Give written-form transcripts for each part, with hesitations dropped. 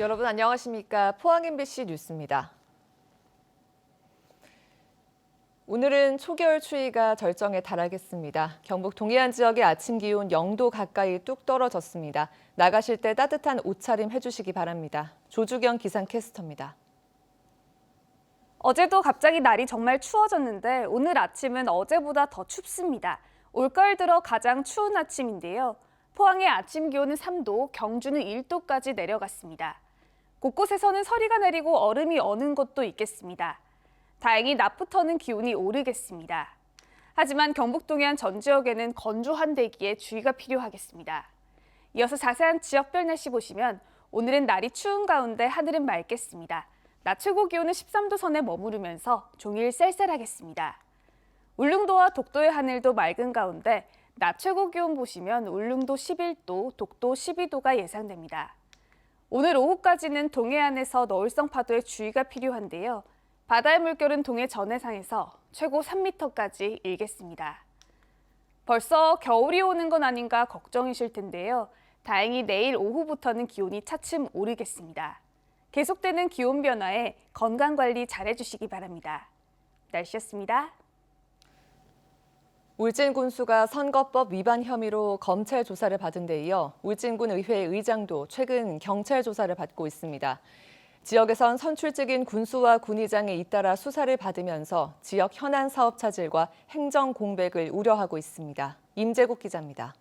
여러분 안녕하십니까? 포항 MBC 뉴스입니다. 오늘은 초겨울 추위가 절정에 달하겠습니다. 경북 동해안 지역의 아침 기온 0도 가까이 뚝 떨어졌습니다. 나가실 때 따뜻한 옷차림 해주시기 바랍니다. 조주경 기상캐스터입니다. 어제도 갑자기 날이 정말 추워졌는데 오늘 아침은 어제보다 더 춥습니다. 올가을 들어 가장 추운 아침인데요. 포항의 아침 기온은 3도, 경주는 1도까지 내려갔습니다. 곳곳에서는 서리가 내리고 얼음이 어는 곳도 있겠습니다. 다행히 낮부터는 기온이 오르겠습니다. 하지만 경북 동해안 전 지역에는 건조한 대기에 주의가 필요하겠습니다. 이어서 자세한 지역별 날씨 보시면 오늘은 날이 추운 가운데 하늘은 맑겠습니다. 낮 최고 기온은 13도 선에 머무르면서 종일 쌀쌀하겠습니다. 울릉도와 독도의 하늘도 맑은 가운데 낮 최고 기온 보시면 울릉도 11도, 독도 12도가 예상됩니다. 오늘 오후까지는 동해안에서 너울성 파도에 주의가 필요한데요. 바다의 물결은 동해 전해상에서 최고 3m까지 일겠습니다. 벌써 겨울이 오는 건 아닌가 걱정이실 텐데요. 다행히 내일 오후부터는 기온이 차츰 오르겠습니다. 계속되는 기온 변화에 건강관리 잘해주시기 바랍니다. 날씨였습니다. 울진군수가 선거법 위반 혐의로 검찰 조사를 받은 데 이어 울진군 의회 의장도 최근 경찰 조사를 받고 있습니다. 지역에선 선출직인 군수와 군의장에 잇따라 수사를 받으면서 지역 현안 사업 차질과 행정 공백을 우려하고 있습니다. 임재국 기자입니다.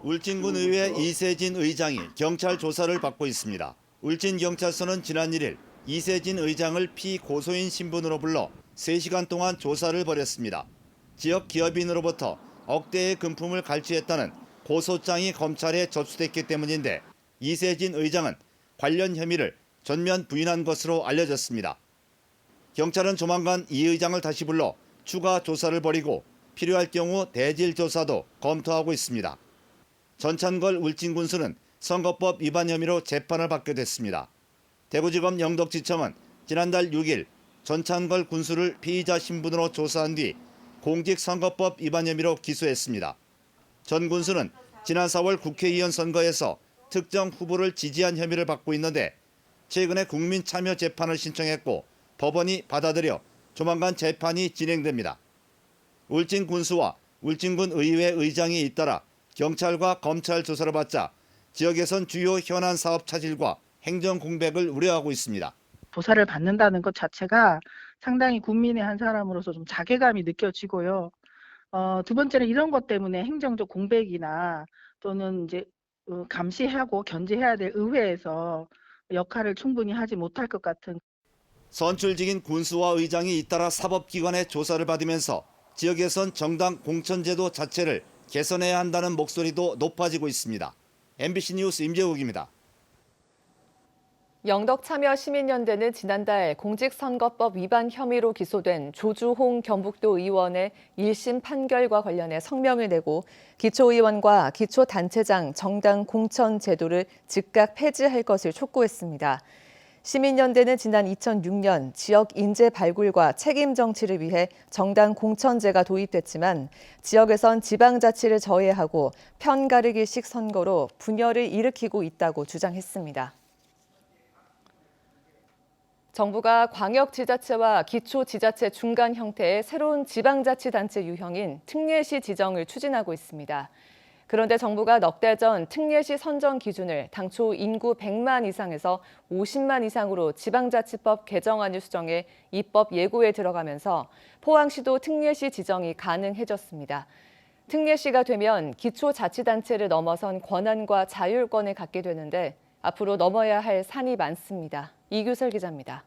울진군 의회 이세진 의장이 경찰 조사를 받고 있습니다. 울진경찰서는 지난 1일 이세진 의장을 피고소인 신분으로 불러 3시간 동안 조사를 벌였습니다. 지역 기업인으로부터 억대의 금품을 갈취했다는 고소장이 검찰에 접수됐기 때문인데 이세진 의장은 관련 혐의를 전면 부인한 것으로 알려졌습니다. 경찰은 조만간 이 의장을 다시 불러 추가 조사를 벌이고 필요할 경우 대질 조사도 검토하고 있습니다. 전찬걸 울진군수는 선거법 위반 혐의로 재판을 받게 됐습니다. 대구지검 영덕지청은 지난달 6일 전찬걸 군수를 피의자 신분으로 조사한 뒤 공직선거법 위반 혐의로 기소했습니다. 전 군수는 지난 4월 국회의원 선거에서 특정 후보를 지지한 혐의를 받고 있는데 최근에 국민참여재판을 신청했고 법원이 받아들여 조만간 재판이 진행됩니다. 울진 군수와 울진군 의회 의장이 잇따라 경찰과 검찰 조사를 받자 지역에선 주요 현안 사업 차질과 행정 공백을 우려하고 있습니다. 조사를 받는다는 것 자체가 상당히 국민의 한 사람으로서 좀 자괴감이 느껴지고요. 두 번째는 이런 것 때문에 행정적 공백이나 또는 이제 감시하고 견제해야 될 의회에서 역할을 충분히 하지 못할 것 같은. 선출직인 군수와 의장이 잇따라 사법기관의 조사를 받으면서 지역에선 정당 공천제도 자체를 개선해야 한다는 목소리도 높아지고 있습니다. MBC 뉴스 임재욱입니다. 영덕참여시민연대는 지난달 공직선거법 위반 혐의로 기소된 조주홍 경북도 의원의 1심 판결과 관련해 성명을 내고 기초의원과 기초단체장 정당 공천 제도를 즉각 폐지할 것을 촉구했습니다. 시민연대는 지난 2006년 지역 인재 발굴과 책임 정치를 위해 정당 공천제가 도입됐지만 지역에선 지방자치를 저해하고 편가르기식 선거로 분열을 일으키고 있다고 주장했습니다. 정부가 광역지자체와 기초지자체 중간 형태의 새로운 지방자치단체 유형인 특례시 지정을 추진하고 있습니다. 그런데 정부가 넉 달 전 특례시 선정 기준을 당초 인구 100만 이상에서 50만 이상으로 지방자치법 개정안을 수정해 입법 예고에 들어가면서 포항시도 특례시 지정이 가능해졌습니다. 특례시가 되면 기초자치단체를 넘어선 권한과 자율권을 갖게 되는데 앞으로 넘어야 할 산이 많습니다. 이규설 기자입니다.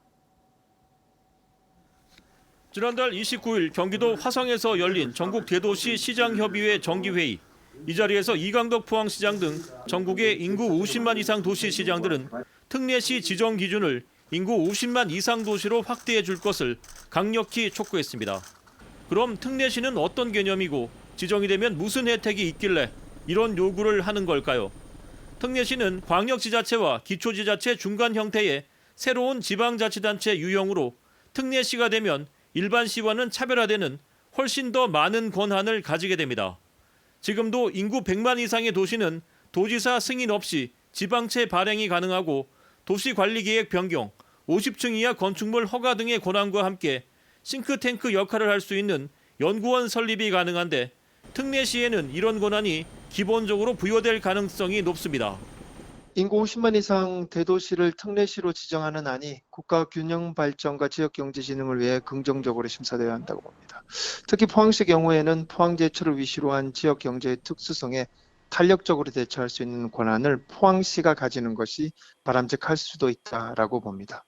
지난달 29일 경기도 화성에서 열린 전국 대도시 시장협의회 정기회의. 이 자리에서 이강덕 포항시장 등 전국의 인구 50만 이상 도시 시장들은 특례시 지정 기준을 인구 50만 이상 도시로 확대해 줄 것을 강력히 촉구했습니다. 그럼 특례시는 어떤 개념이고 지정이 되면 무슨 혜택이 있길래 이런 요구를 하는 걸까요? 특례시는 광역지자체와 기초지자체 중간 형태의 새로운 지방자치단체 유형으로 특례시가 되면 일반 시와는 차별화되는 훨씬 더 많은 권한을 가지게 됩니다. 지금도 인구 100만 이상의 도시는 도지사 승인 없이 지방채 발행이 가능하고 도시관리계획 변경, 50층 이하 건축물 허가 등의 권한과 함께 싱크탱크 역할을 할 수 있는 연구원 설립이 가능한데 특례시에는 이런 권한이 기본적으로 부여될 가능성이 높습니다. 인구 50만 이상 대도시를 특례시로 지정하는 안이 국가 균형 발전과 지역 경제 진흥을 위해 긍정적으로 심사되어야 한다고 봅니다. 특히 포항시 경우에는 포항 제철을 위시로 한 지역 경제의 특수성에 탄력적으로 대처할 수 있는 권한을 포항시가 가지는 것이 바람직할 수도 있다라고 봅니다.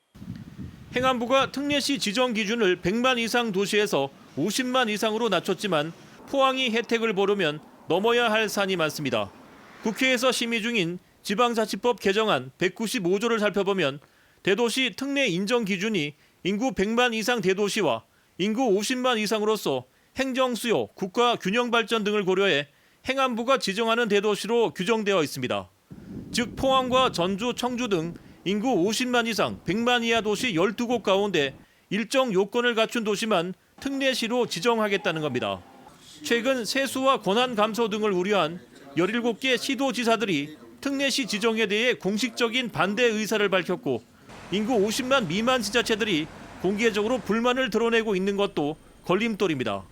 행안부가 특례시 지정 기준을 100만 이상 도시에서 50만 이상으로 낮췄지만 포항이 혜택을 보려면 넘어야 할 산이 많습니다. 국회에서 심의 중인 지방자치법 개정안 195조를 살펴보면 대도시 특례 인정 기준이 인구 100만 이상 대도시와 인구 50만 이상으로서 행정수요, 국가 균형 발전 등을 고려해 행안부가 지정하는 대도시로 규정되어 있습니다. 즉 포항과 전주, 청주 등 인구 50만 이상, 100만 이하 도시 12곳 가운데 일정 요건을 갖춘 도시만 특례시로 지정하겠다는 겁니다. 최근 세수와 권한 감소 등을 우려한 17개 시도지사들이 특례시 지정에 대해 공식적인 반대 의사를 밝혔고 인구 50만 미만 지자체들이 공개적으로 불만을 드러내고 있는 것도 걸림돌입니다.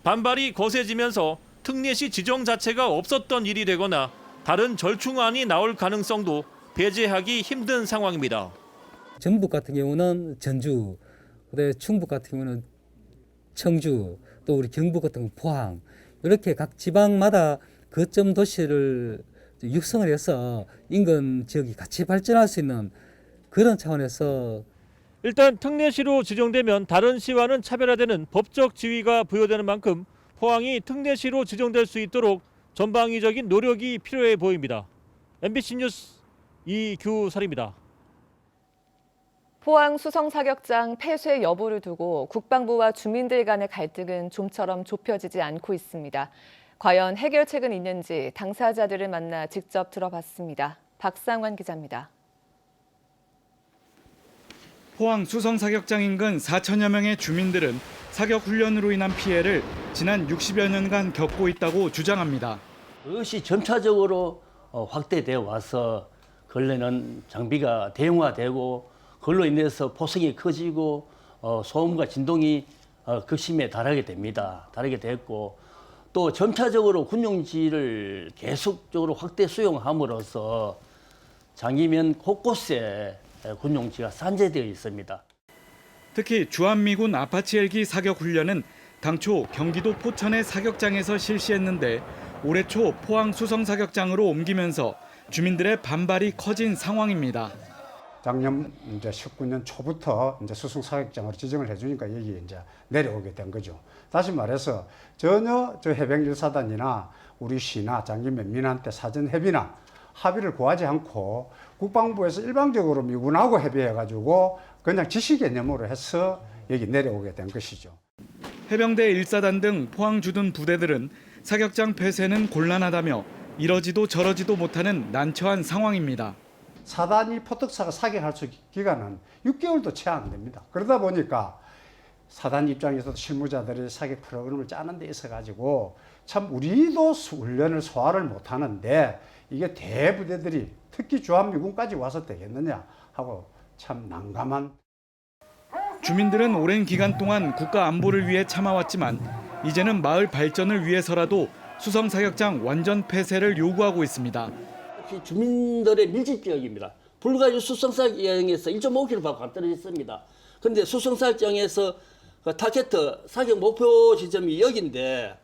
반발이 거세지면서 특례시 지정 자체가 없었던 일이 되거나 다른 절충안이 나올 가능성도 배제하기 힘든 상황입니다. 전북 같은 경우는 전주, 그다음에 충북 같은 경우는 청주, 또 우리 경북 같은 경우는 포항, 이렇게 각 지방마다 거점 도시를 육성을 해서 인근 지역이 같이 발전할 수 있는 그런 차원에서 일단 특례시로 지정되면 다른 시와는 차별화되는 법적 지위가 부여되는 만큼 포항이 특례시로 지정될 수 있도록 전방위적인 노력이 필요해 보입니다. MBC 뉴스 이규설입니다. 포항 수성사격장 폐쇄 여부를 두고 국방부와 주민들 간의 갈등은 좀처럼 좁혀지지 않고 있습니다. 과연 해결책은 있는지 당사자들을 만나 직접 들어봤습니다. 박상환 기자입니다. 포항 수성사격장 인근 4천여 명의 주민들은 사격 훈련으로 인한 피해를 지난 60여 년간 겪고 있다고 주장합니다. 그것이 점차적으로 확대되어 와서 근래는 장비가 대형화되고 그걸로 인해서 포석이 커지고 소음과 진동이 극심에 달하게 됩니다. 달하게 됐고 또 점차적으로 군용지를 계속적으로 확대 수용함으로써 장기면 곳곳에 군용지가 산재되어 있습니다. 특히 주한미군 아파치 헬기 사격 훈련은 당초 경기도 포천의 사격장에서 실시했는데 올해 초 포항 수성사격장으로 옮기면서 주민들의 반발이 커진 상황입니다. 작년 이제 19년 초부터 이제 수성사격장으로 지정을 해주니까 여기 이제 내려오게 된 거죠. 다시 말해서 전혀 저 해병 1사단이나 우리 시나 장기면 민한테 사전 협의나 합의를 구하지 않고 국방부에서 일방적으로 미군하고 협의해가지고 그냥 지시 개념으로 해서 여기 내려오게 된 것이죠. 해병대 1사단 등 포항 주둔 부대들은 사격장 폐쇄는 곤란하다며 이러지도 저러지도 못하는 난처한 상황입니다. 사단이 포특사가 사격할 수 있는 기간은 6개월도 채 안 됩니다. 그러다 보니까 사단 입장에서도 실무자들이 사격 프로그램을 짜는 데 있어가지고 참 우리도 훈련을 소화를 못하는데 이게 대부대들이 특히 주한미군까지 와서 되겠느냐 하고 참 난감한. 주민들은 오랜 기간 동안 국가 안보를 위해 참아왔지만 이제는 마을 발전을 위해서라도 수성사격장 완전 폐쇄를 요구하고 있습니다. 주민들의 밀집 지역입니다. 불과 수성사격장에서 1.5km 떨어져 있습니다. 그런데 수성사격장에서 타켓 사격 목표 지점이 여기인데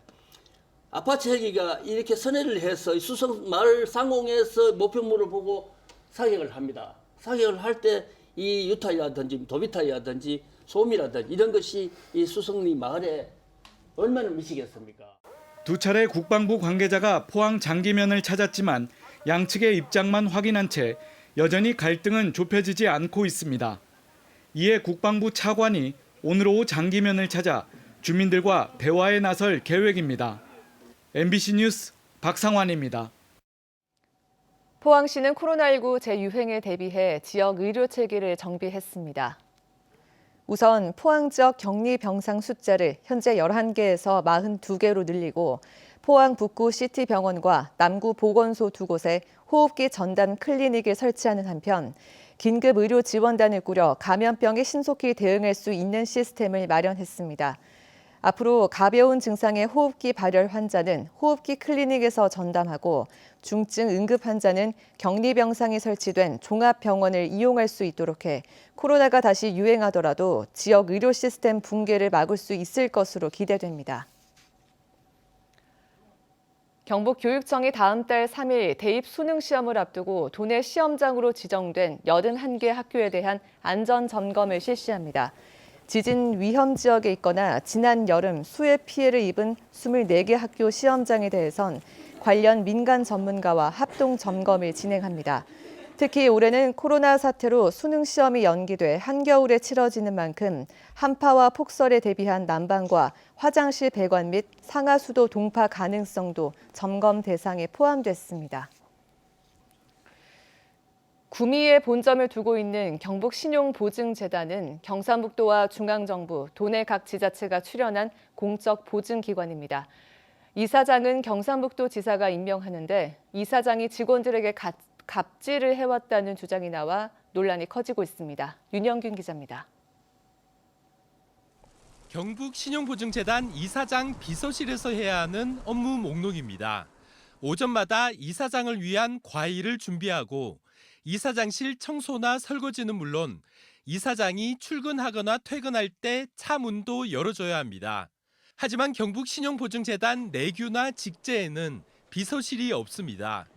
아파치 헬기가 이렇게 선회를 해서 수성 마을 상공에서 목표물을 보고 사격을 합니다. 사격을 할 때 이 유타이라든지 도비타이라든지 소음이라든지 이런 것이 이 수성리 마을에 얼마나 미치겠습니까? 두 차례 국방부 관계자가 포항 장기면을 찾았지만 양측의 입장만 확인한 채 여전히 갈등은 좁혀지지 않고 있습니다. 이에 국방부 차관이 오늘 오후 장기면을 찾아 주민들과 대화에 나설 계획입니다. MBC 뉴스 박상환입니다. 포항시는 코로나19 재유행에 대비해 지역 의료 체계를 정비했습니다. 우선 포항 지역 격리 병상 숫자를 현재 11개에서 42개로 늘리고 포항 북구 시티병원과 남구 보건소 두 곳에 호흡기 전담 클리닉을 설치하는 한편 긴급 의료 지원단을 꾸려 감염병에 신속히 대응할 수 있는 시스템을 마련했습니다. 앞으로 가벼운 증상의 호흡기 발열 환자는 호흡기 클리닉에서 전담하고 중증 응급 환자는 격리병상이 설치된 종합병원을 이용할 수 있도록 해 코로나가 다시 유행하더라도 지역 의료 시스템 붕괴를 막을 수 있을 것으로 기대됩니다. 경북교육청이 다음 달 3일 대입 수능 시험을 앞두고 도내 시험장으로 지정된 81개 학교에 대한 안전 점검을 실시합니다. 지진 위험 지역에 있거나 지난 여름 수해 피해를 입은 24개 학교 시험장에 대해선 관련 민간 전문가와 합동 점검을 진행합니다. 특히 올해는 코로나 사태로 수능 시험이 연기돼 한겨울에 치러지는 만큼 한파와 폭설에 대비한 난방과 화장실 배관 및 상하수도 동파 가능성도 점검 대상에 포함됐습니다. 구미에 본점을 두고 있는 경북신용보증재단은 경상북도와 중앙정부, 도내 각 지자체가 출연한 공적 보증기관입니다. 이사장은 경상북도 지사가 임명하는데 이사장이 직원들에게 갑질을 해왔다는 주장이 나와 논란이 커지고 있습니다. 윤영균 기자입니다. 경북신용보증재단 이사장 비서실에서 해야 하는 업무 목록입니다. 오전마다 이사장을 위한 과일을 준비하고 이사장실 청소나 설거지는 물론 이사장이 출근하거나 퇴근할 때 차 문도 열어줘야 합니다. 하지만 경북신용보증재단 내규나 직제에는 비서실이 없습니다.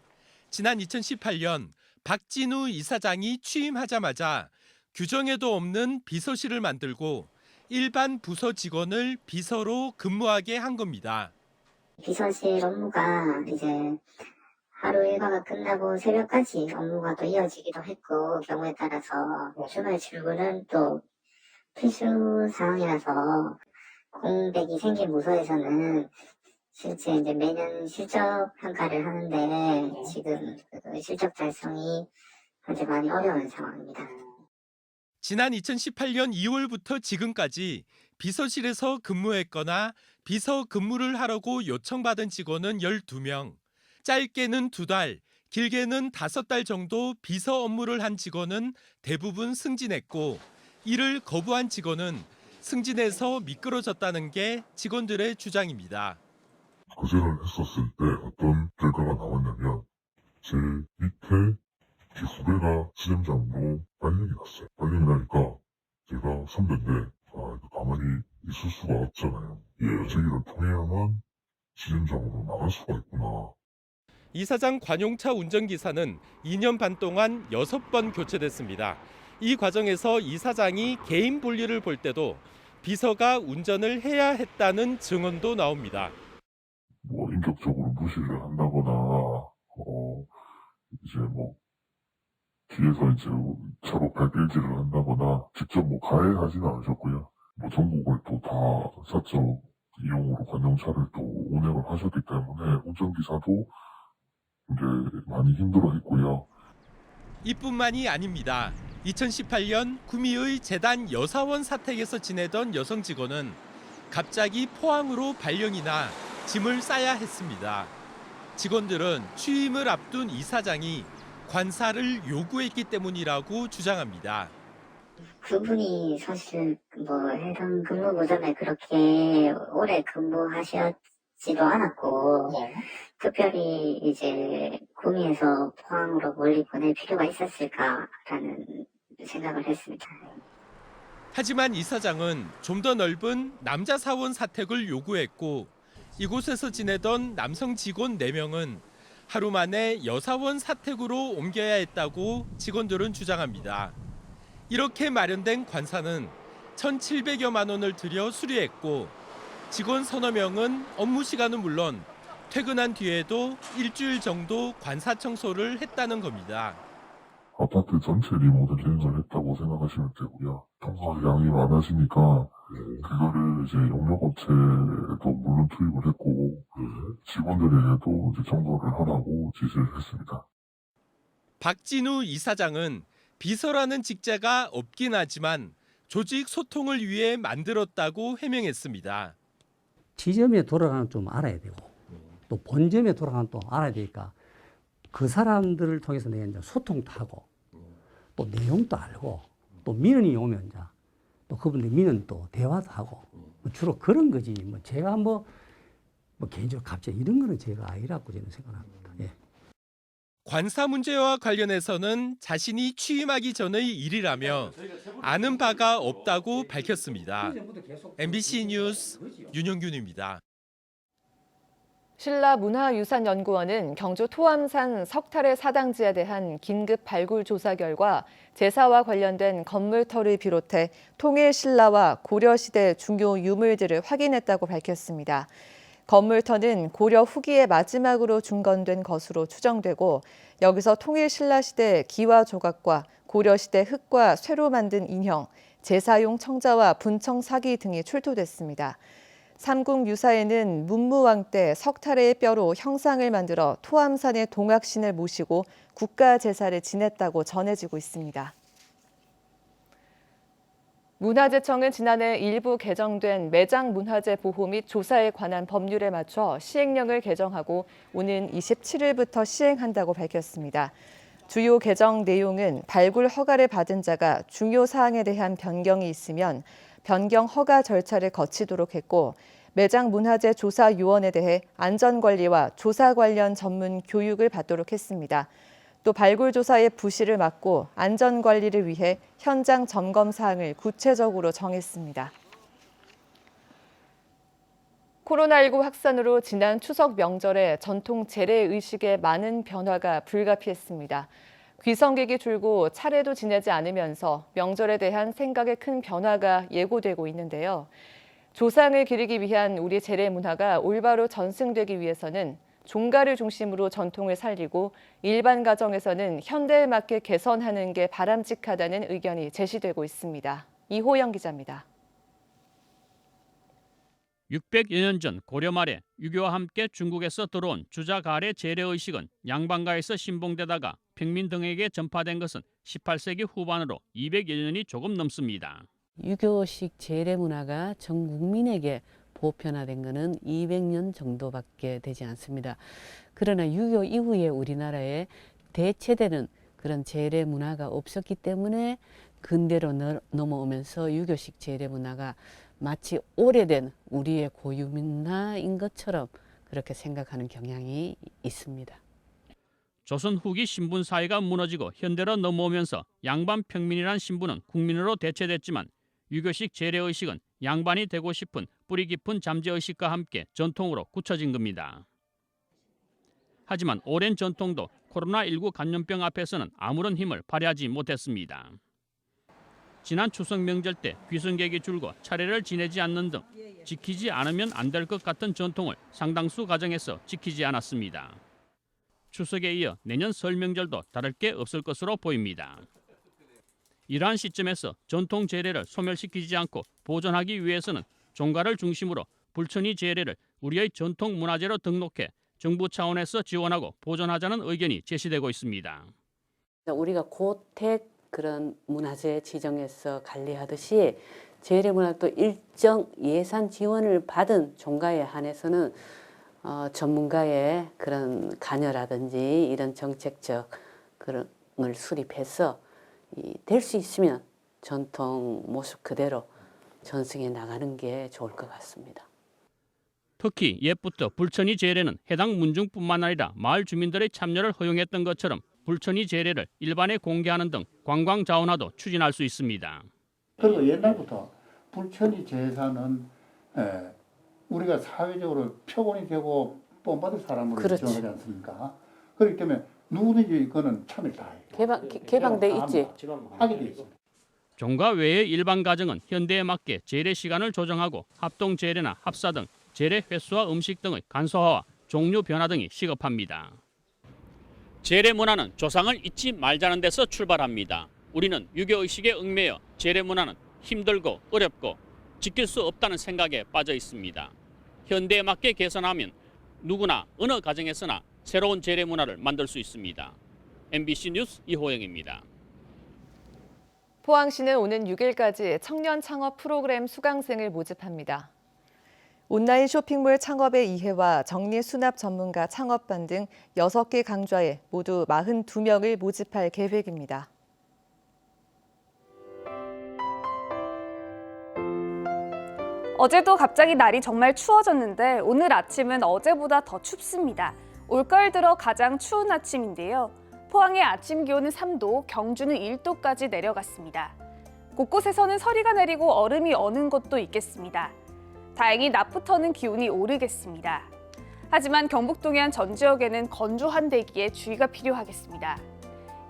지난 2018년 박진우 이사장이 취임하자마자 규정에도 없는 비서실을 만들고 일반 부서 직원을 비서로 근무하게 한 겁니다. 비서실 업무가 이제 하루 일과가 끝나고 새벽까지 업무가 또 이어지기도 했고 경우에 따라서 주말 출근은 또 필수 사항이라서 공백이 생긴 부서에서는 실제 이제 매년 실적 평가를 하는데 지금 그 실적 달성이 현재 많이 어려운 상황입니다. 지난 2018년 2월부터 지금까지 비서실에서 근무했거나 비서 근무를 하라고 요청받은 직원은 12명. 짧게는 2달, 길게는 5달 정도 비서 업무를 한 직원은 대부분 승진했고 이를 거부한 직원은 승진해서 미끄러졌다는 게 직원들의 주장입니다. 거절을 했었을 때 어떤 결과가 나왔냐면 제 밑에 제 후배가 지점장으로 발령이 났어요. 발령이 나니까 제가 선배인데 가만히 있을 수가 없잖아요. 저기를 통해야만 지점장으로 나갈 수가 있구나. 이사장 관용차 운전기사는 2년 반 동안 6번 교체됐습니다. 이 과정에서 이사장이 개인 볼일을 볼 때도 비서가 운전을 해야 했다는 증언도 나옵니다. 인격적으로 무시를 한다거나 이제 뒤에서 이제 차로 발길질을 한다거나 직접 가해하지는 않으셨고요. 전국을 또 다 사적 이용으로 관용차를 또 운행을 하셨기 때문에 운전기사도 이제 많이 힘들어했고요. 이뿐만이 아닙니다. 2018년 구미의 재단 여사원 사택에서 지내던 여성 직원은 갑자기 포항으로 발령이 나 짐을 싸야 했습니다. 직원들은 취임을 앞둔 이사장이 관사를 요구했기 때문이라고 주장합니다. 그분이 사실 해당 근무 부점에 그렇게 오래 근무하셨지도 않았고 특별히 이제 구미에서 포항으로 멀리 보낼 필요가 있었을까라는 생각을 했습니다. 하지만 이사장은 좀 더 넓은 남자 사원 사택을 요구했고 이곳에서 지내던 남성 직원 4명은 하루 만에 여사원 사택으로 옮겨야 했다고 직원들은 주장합니다. 이렇게 마련된 관사는 1,700여만 원을 들여 수리했고 직원 서너 명은 업무 시간은 물론 퇴근한 뒤에도 일주일 정도 관사 청소를 했다는 겁니다. 아파트 전체 리모델 진행을 했다고 생각하시면 되고요. 청소량이 많아지니까 그거를 이제 용역업체에도 물론 투입을 했고 직원들에게도 이제 청소를 하라고 지시를 했습니다. 박진우 이사장은 비서라는 직제가 없긴 하지만 조직 소통을 위해 만들었다고 해명했습니다. 지점에 돌아가는 좀 알아야 되고 또 본점에 돌아가는 또 알아야 되니까 그 사람들을 통해서 내가 이제 소통도 하고 또 내용도 알고 또 민원이 오면 이제 또 그분들 민원 또 대화도 하고 주로 그런 거지. 뭐 제가 뭐 개인적으로 갑자기 이런 거는 제가 아니라고 저는 생각합니다. 예. 관사 문제와 관련해서는 자신이 취임하기 전의 일이라며 아는 바가 없다고 밝혔습니다. MBC 뉴스 윤영균입니다. 신라문화유산연구원은 경주 토암산 석탈의 사당지에 대한 긴급 발굴 조사 결과 제사와 관련된 건물터를 비롯해 통일신라와 고려시대 중요 유물들을 확인했다고 밝혔습니다. 건물터는 고려 후기에 마지막으로 중건된 것으로 추정되고 여기서 통일신라시대 기와 조각과 고려시대 흙과 쇠로 만든 인형, 제사용 청자와 분청사기 등이 출토됐습니다. 삼국유사에는 문무왕 때 석탈의 뼈로 형상을 만들어 토암산의 동학신을 모시고 국가 제사를 지냈다고 전해지고 있습니다. 문화재청은 지난해 일부 개정된 매장 문화재 보호 및 조사에 관한 법률에 맞춰 시행령을 개정하고 오는 27일부터 시행한다고 밝혔습니다. 주요 개정 내용은 발굴 허가를 받은 자가 중요 사항에 대한 변경이 있으면 변경 허가 절차를 거치도록 했고 매장 문화재 조사 요원에 대해 안전관리와 조사 관련 전문 교육을 받도록 했습니다. 또 발굴 조사의 부실을 막고 안전관리를 위해 현장 점검 사항을 구체적으로 정했습니다. 코로나19 확산으로 지난 추석 명절에 전통 재래의식에 많은 변화가 불가피했습니다. 귀성객이 줄고 차례도 지내지 않으면서 명절에 대한 생각에 큰 변화가 예고되고 있는데요. 조상을 기리기 위한 우리 재래 문화가 올바로 전승되기 위해서는 종가를 중심으로 전통을 살리고 일반 가정에서는 현대에 맞게 개선하는 게 바람직하다는 의견이 제시되고 있습니다. 이호영 기자입니다. 600여 년 전 고려 말에 유교와 함께 중국에서 들어온 주자가래 재래의식은 양반가에서 신봉되다가 평민 등에게 전파된 것은 18세기 후반으로 200여 년이 조금 넘습니다. 유교식 재래 문화가 전 국민에게 보편화된 것은 200년 정도밖에 되지 않습니다. 그러나 유교 이후에 우리나라에 대체되는 그런 재래 문화가 없었기 때문에 근대로 넘어오면서 유교식 재래 문화가 마치 오래된 우리의 고유 문화인 것처럼 그렇게 생각하는 경향이 있습니다. 조선 후기 신분 사회가 무너지고 현대로 넘어오면서 양반 평민이란 신분은 국민으로 대체됐지만 유교식 재래의식은 양반이 되고 싶은 뿌리 깊은 잠재의식과 함께 전통으로 굳혀진 겁니다. 하지만 오랜 전통도 코로나19 감염병 앞에서는 아무런 힘을 발휘하지 못했습니다. 지난 추석 명절 때 귀성객이 줄고 차례를 지내지 않는 등 지키지 않으면 안 될 것 같은 전통을 상당수 가정에서 지키지 않았습니다. 추석에 이어 내년 설 명절도 다를 게 없을 것으로 보입니다. 이러한 시점에서 전통 재래를 소멸시키지 않고 보존하기 위해서는 종가를 중심으로 불천이 재래를 우리의 전통 문화재로 등록해 정부 차원에서 지원하고 보존하자는 의견이 제시되고 있습니다. 우리가 고택 그런 문화재 지정해서 관리하듯이 재래 문화도 일정 예산 지원을 받은 종가에 한해서는 전문가의 그런 관여라든지 이런 정책적 그런 걸 수립해서 될 수 있으면 전통 모습 그대로 전승해 나가는 게 좋을 것 같습니다. 특히 옛부터 불천이 재래는 해당 문중뿐만 아니라 마을 주민들의 참여를 허용했던 것처럼 불천이 재래를 일반에 공개하는 등 관광 자원화도 추진할 수 있습니다. 그리고 옛날부터 불천이 제사는 우리가 사회적으로 표본이 되고 본받을 사람으로 그렇지. 지정하지 않습니까? 그렇기 때문에 누구든지 이거는 참여를 다 해요. 개방돼 있지. 하게 돼 있습니다. 종가 외의 일반 가정은 현대에 맞게 재래 시간을 조정하고 합동 재래나 합사 등 재래 횟수와 음식 등의 간소화와 종류 변화 등이 시급합니다. 재래 문화는 조상을 잊지 말자는 데서 출발합니다. 우리는 유교의식에 얽매여 재래 문화는 힘들고 어렵고 지킬 수 없다는 생각에 빠져 있습니다. 현대에 맞게 개선하면 누구나 어느 가정에서나 새로운 재래 문화를 만들 수 있습니다. MBC 뉴스 이호영입니다. 포항시는 오는 6일까지 청년 창업 프로그램 수강생을 모집합니다. 온라인 쇼핑몰 창업의 이해와 정리수납 전문가 창업반 등 6개 강좌에 모두 42명을 모집할 계획입니다. 어제도 갑자기 날이 정말 추워졌는데 오늘 아침은 어제보다 더 춥습니다. 올가을 들어 가장 추운 아침인데요. 포항의 아침 기온은 3도, 경주는 1도까지 내려갔습니다. 곳곳에서는 서리가 내리고 얼음이 어는 곳도 있겠습니다. 다행히 낮부터는 기온이 오르겠습니다. 하지만 경북 동해안 전 지역에는 건조한 대기에 주의가 필요하겠습니다.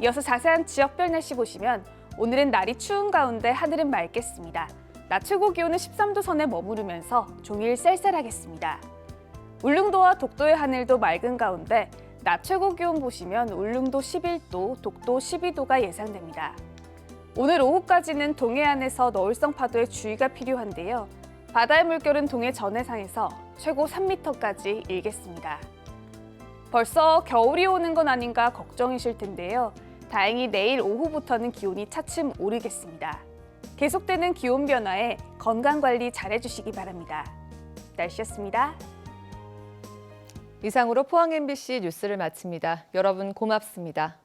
이어서 자세한 지역별 날씨 보시면 오늘은 날이 추운 가운데 하늘은 맑겠습니다. 낮 최고 기온은 13도 선에 머무르면서 종일 쌀쌀하겠습니다. 울릉도와 독도의 하늘도 맑은 가운데 낮 최고 기온 보시면 울릉도 11도, 독도 12도가 예상됩니다. 오늘 오후까지는 동해안에서 너울성 파도에 주의가 필요한데요. 바다의 물결은 동해 전해상에서 최고 3m까지 일겠습니다. 벌써 겨울이 오는 건 아닌가 걱정이실 텐데요. 다행히 내일 오후부터는 기온이 차츰 오르겠습니다. 계속되는 기온 변화에 건강관리 잘해주시기 바랍니다. 날씨였습니다. 이상으로 포항 MBC 뉴스를 마칩니다. 여러분 고맙습니다.